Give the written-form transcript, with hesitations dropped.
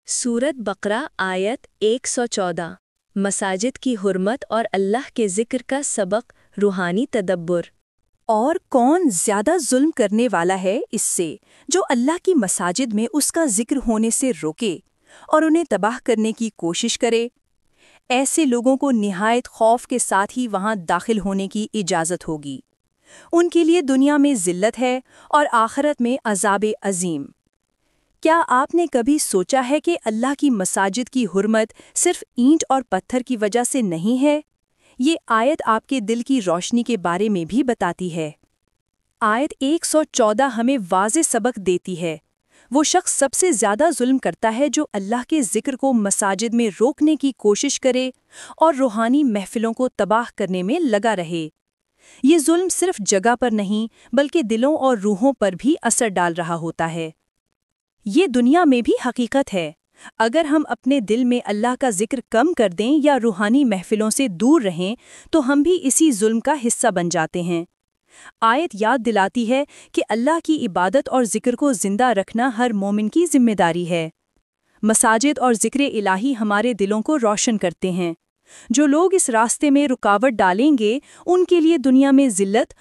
सूरत बकरा आयत 114 मसाजिद की हुर्मत और अल्लाह के ज़िक्र का सबक रूहानी तदब्बुर। और कौन ज़्यादा जुल्म करने वाला है इससे जो अल्लाह की मसाजिद में उसका जिक्र होने से रोके और उन्हें तबाह करने की कोशिश करे। ऐसे लोगों को निहायत खौफ के साथ ही वहां दाखिल होने की इजाज़त होगी। उनके लिए दुनिया में ज़िल्लत है और आखिरत में अज़ाब अज़ीम। क्या आपने कभी सोचा है कि अल्लाह की मसाजिद की हुर्मत सिर्फ ईंट और पत्थर की वजह से नहीं है? ये आयत आपके दिल की रोशनी के बारे में भी बताती है। आयत 114 हमें वाज़े सबक देती है। वो शख्स सबसे ज़्यादा जुल्म करता है जो अल्लाह के ज़िक्र को मसाजिद में रोकने की कोशिश करे और रूहानी महफिलों को तबाह करने में लगा रहे। ये जुल्म सिर्फ जगह पर नहीं बल्कि दिलों और रूहों पर भी असर डाल रहा होता है। ये दुनिया में भी हकीकत है। अगर हम अपने दिल में अल्लाह का जिक्र कम कर दें या रूहानी महफिलों से दूर रहें तो हम भी इसी जुल्म का हिस्सा बन जाते हैं। आयत याद दिलाती है कि अल्लाह की इबादत और जिक्र को जिंदा रखना हर मोमिन की जिम्मेदारी है। मसाजिद और जिक्र इलाही हमारे दिलों को रोशन करते हैं। जो लोग इस रास्ते में रुकावट डालेंगे उनके लिए दुनिया में जिल्लत